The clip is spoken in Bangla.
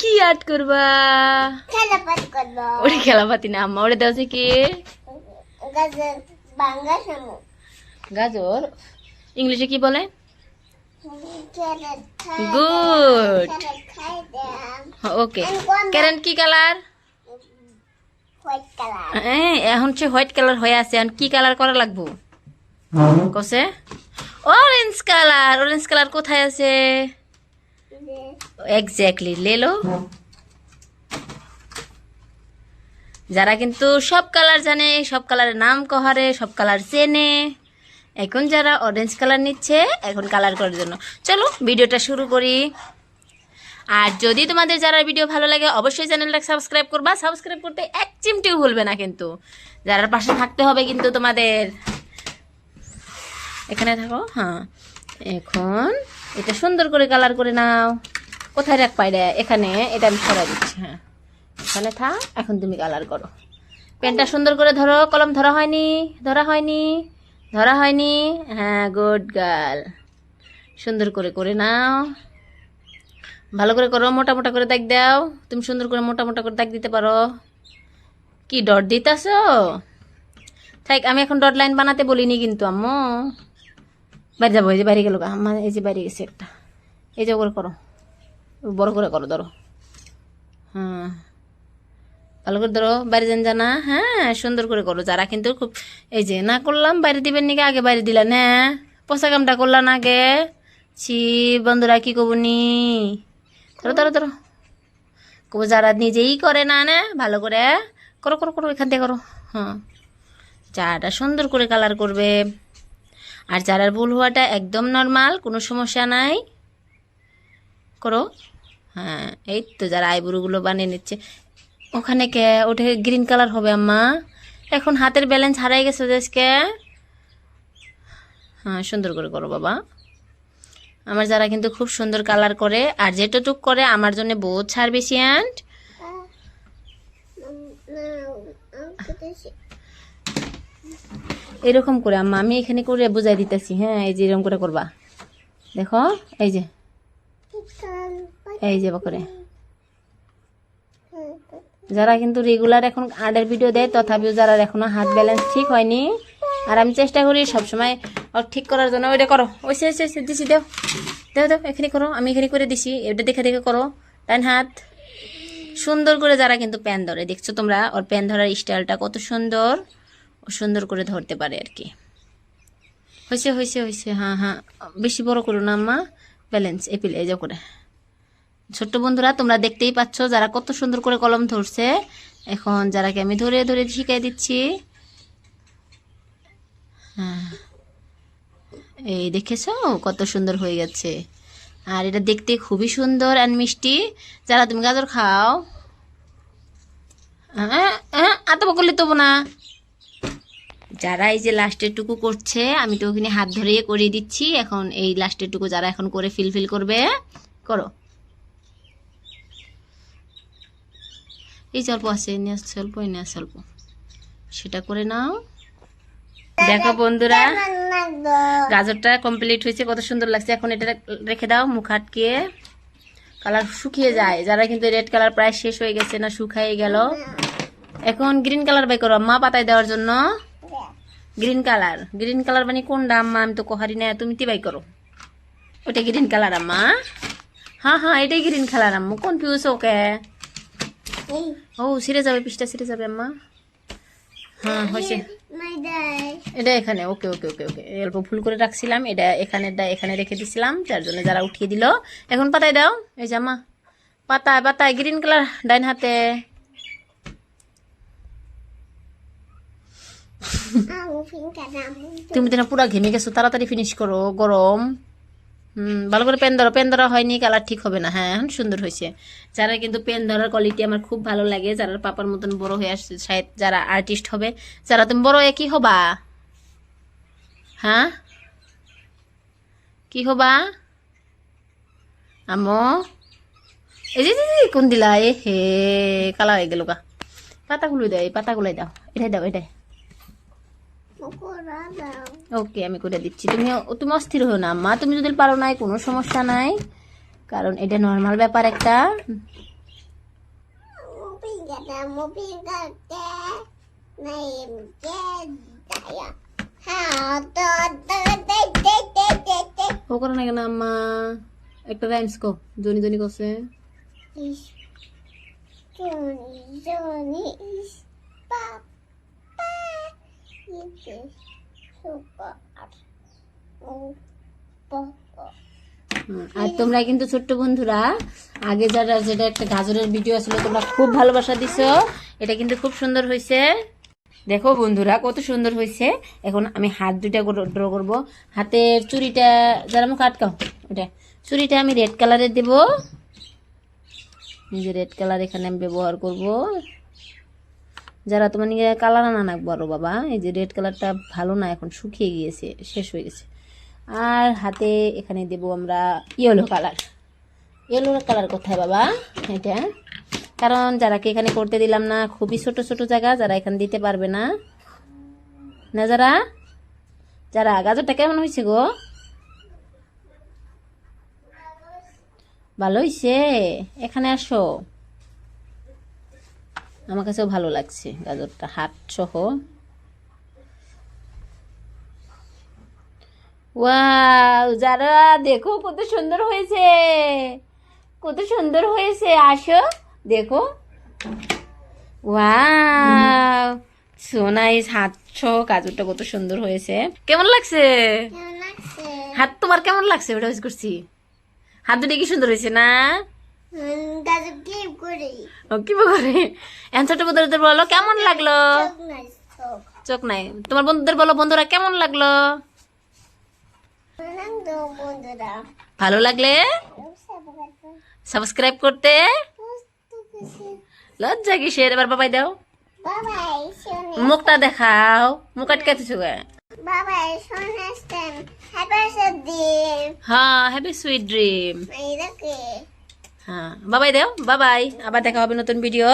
কি আর্ট করবা? ওরে খেলাপাতি না আম্মা, ওরে দেওয়া কি? গাজর ইংলিশে কি বলে? গুড, ওকে। ক্যারেট কি কালার? এখন সে হোয়াইট কালার হয়ে আছে, এখন কি কালার করা লাগবো কসে? Orange colour. অরেঞ্জ কালার কোথায় আছে? এক্স্যাক্টলি, লেলো। যারা কিন্তু সব কালার জানে, সব কালারের নাম কহারে, সব কালার চেনে, এখন যারা অরেঞ্জ কালার নিচ্ছে এখন কালার করার জন্য। চলো ভিডিওটা শুরু করি। আর যদি তোমাদের যারা ভিডিও ভালো লাগে অবশ্যই চ্যানেলটা সাবস্ক্রাইব করবা। সাবস্ক্রাইব করতে এক চিমটিও ভুলবে না কিন্তু, যারা পাশে থাকতে হবে কিন্তু তোমাদের। এখানে থাকো। হ্যাঁ, এখন এটা সুন্দর করে কালার করে নাও। কোথায় রাখবা এটা? এখানে। এটা আমি সরাই দিচ্ছি। হ্যাঁ, এখানে থাক। এখন তুমি কালার করো। পেনটা সুন্দর করে ধরো। কলম ধরা হয়নি, ধরা হয়নি, ধরা হয়নি। হ্যাঁ, গুড গার্ল। সুন্দর করে করে নাও, ভালো করে করো। মোটা মোটা করে দাগ দাও। তুমি সুন্দর করে মোটা মোটা করে দাগ দিতে পারো। কি ডট দিতেছ? থাক, আমি এখন ডট লাইন বানাতে বলিনি কিন্তু আম্মু। বাইরে যাবো। এই যে বাইরে গেল আমার, এই যে বাইরে গেছে একটা। এই যে করে করো, বড় করে করো, ধরো। হ্যাঁ, ভালো করে ধরো, বাইরে যান জানা। হ্যাঁ, সুন্দর করে করো। যারা কিন্তু খুব, এই যে না করলাম বাইরে দিবেন নাকি, আগে বাইরে দিলা না, পোষা কামটা করলাম আগে। ছি বন্ধুরা, কি কবনি? ধরো ধরো ধরো, কবো যারা নিজেই করে না, না ভালো করে করো করো করো, এখান থেকে করো। হ্যাঁ, চাটা সুন্দর করে কালার করবে। আর যারা ভুল হওয়াটা একদম নর্মাল, কোনো সমস্যা নাই, করো। হ্যাঁ, এই তো যারা আইব্রোগুলো বানিয়ে নিচ্ছে, ওখানে কে ওঠে গ্রিন কালার হবে আম্মা। এখন হাতের ব্যালেন্স হারাই গেছে আজকে। হ্যাঁ, সুন্দর করে করো বাবা। আমার যারা কিন্তু খুব সুন্দর কালার করে, আর যেটুক করে আমার জন্য বহুত সার্ভিসিয়েন্ট। এরকম করে আম্মা আমি এখানে করে বুঝাই দিতেছি। হ্যাঁ, এই যে এরকম করে করবা। দেখো, এই যে, এই যে করে। যারা কিন্তু রেগুলার এখন আর্টের ভিডিও দেয়, তথাপিও যারা এখনো হাত ব্যালেন্স ঠিক হয়নি, আর আমি চেষ্টা করি সবসময় ঠিক করার জন্য। ওইটা করো, ওই দিছি, দেও দেও দেও, এখানে করো। আমি এখানে করে দিছি, এটা দেখে দেখে করো। ডান হাত সুন্দর করে। যারা কিন্তু প্যান ধরে, দেখছো তোমরা ওর প্যান ধরার স্টাইলটা কত সুন্দর, ও সুন্দর করে ধরতে পারে আর কি। হয়েছে হয়েছে হয়েছে। হ্যাঁ হ্যাঁ, বেশি বড় করো না আম্মা, ব্যালেন্স এপিল। এই যে করে। ছোট্ট বন্ধুরা, তোমরা দেখতেই পাচ্ছ যারা কত সুন্দর করে কলম ধরছে। এখন যারাকে আমি ধরে ধরে শিখাই দিচ্ছি। হ্যাঁ, এই দেখেছো কত সুন্দর হয়ে গেছে। আর এটা দেখতে খুবই সুন্দর অ্যান্ড মিষ্টি। যারা তুমি গাজর খাও, এত বকলে তবু না। যারা এই যে লাস্টের টুকু করছে, আমি তো ওখানে হাত ধরিয়ে করিয়ে দিচ্ছি। এখন এই লাস্টের টুকু যারা এখন করে ফিল করবে, করো। এই অল্প আছে, স্বল্প স্বল্প, সেটা করে নাও। দেখো বন্ধুরা, গাজরটা কমপ্লিট হয়েছে, কত সুন্দর লাগছে। এখন এটা রেখে দাও, মুখ আটকিয়ে। কালার শুকিয়ে যায়। যারা কিন্তু রেড কালার প্রায় শেষ হয়ে গেছে, না শুকাই গেল। এখন গ্রিন কালার বাই করো আম্মা, পাতায় দেওয়ার জন্য। গ্রিন কালার মানে কোনটা আম্মা? আমি তো কহারি না, তুমি তি বাই করো। ওটা গ্রিন কালার আম্মা। হ্যাঁ হ্যাঁ, এটাই গ্রিন কালার আম্মু। কনফিউজ ওকে। ও ছিঁড়ে যাবে, পিসটা ছিঁড়ে যাবে আম্মা। হ্যাঁ, হয়েছে। এটা এখানে। ওকে ওকে ওকে ওকে, অল্প ভুল করে রাখছিলাম। এটা এখানে রেখে দিছিলাম, যার জন্য যারা উঠিয়ে দিল। এখন পাতায় দাও। এই যে আম্মা, পাতায় পাতায় গ্রিন কালার ডাইন হাতে। তুমি তো পুরো ঘেমে গেছো, তাড়াতাড়ি ফিনিশ করো, গরম। ভালো করে পেন ধরা হয়নি, কালার ঠিক হবে না। হ্যাঁ, এখন সুন্দর হয়েছে। যারা কিন্তু পেন ধরার কোয়ালিটি আমার খুব ভালো লাগে, যারা পাপার মতন বড় হয়ে আসছে, শায়দ যারা আর্টিস্ট হবে। যারা তুমি বড় কি হবা? হ্যাঁ, কি হবা আম্মু? এই যে কোন দিলা? এ হে, কালা হয়ে গেল গা। পাতাগুলো দাও, এই পাতাগুলাই দাও, এটাই দাও, এটাই। ওকে, আমি করে দিচ্ছি। তুমি অস্থির হও না আম্মা, তুমি যদি পারো নাই কোনো সমস্যা নাই, কারণ এটা নর্মাল ব্যাপার একটা। ও করো না কেন আম্মা, একটা রাইমস কো, জনি জনি কছে। আর তোমরা কিন্তু ছোট্ট বন্ধুরা আগে যেটা একটা গাজরের ভিডিও ছিল তোমরা খুব ভালোবাসা দিছো, এটা কিন্তু খুব সুন্দর হয়েছে। দেখো বন্ধুরা কত সুন্দর হয়েছে। এখন আমি হাত দুইটা ড্র করবো। হাতের চুড়িটা যারা মুখ আটকাও, ওটা চুড়িটা আমি রেড কালারের দেব। এই যে রেড কালার এখানে আমি ব্যবহার করব। যারা তোমার নিয়ে কালার আনা নাকবো আরো বাবা, এই যে রেড কালারটা ভালো না, এখন শুকিয়ে গিয়েছে, শেষ হয়ে গেছে। আর হাতে এখানে দেব আমরা ইয়েলো কালার। ইয়েলো কালার কোথায় বাবা? এটা কারণ যারাকে এখানে করতে দিলাম না, খুবই ছোট ছোট জায়গা, যারা এখানে দিতে পারবে না। না যারা যারা গাজরটা কেমন হয়েছে গো? ভালো হয়েছে। এখানে আসো, আমার কাছেও ভালো লাগছে গাজরটা হাত সহ। ওয়াও, যারা দেখো কত সুন্দর হয়েছে, কত সুন্দর হয়েছে। আসো দেখো। ওয়াও, সোনাইস হাত সহ গাজরটা কত সুন্দর হয়েছে। কেমন লাগছে হাত তোমার? কেমন লাগছে ওটা ইউজ করছি? হাত দুটো কি সুন্দর হয়েছে না? ও কি করে এখন ছোট বন্ধুদের বলো কেমন লাগলো? চোখ নাই তোমার বন্ধুদের বলো, বন্ধুরা কেমন লাগলো? ভালো লাগলে সাবস্ক্রাইব করতে লজ্জা কিসের? এবার বাবাই দাও, মুখটা দেখাও, মুখ আটকাতেছো গা। হ্যাঁ, হ্যাপি সুইট ড্রিম। হ্যাঁ বাবাই দাও, বাবাই। আবার দেখা হবে নতুন ভিডিও।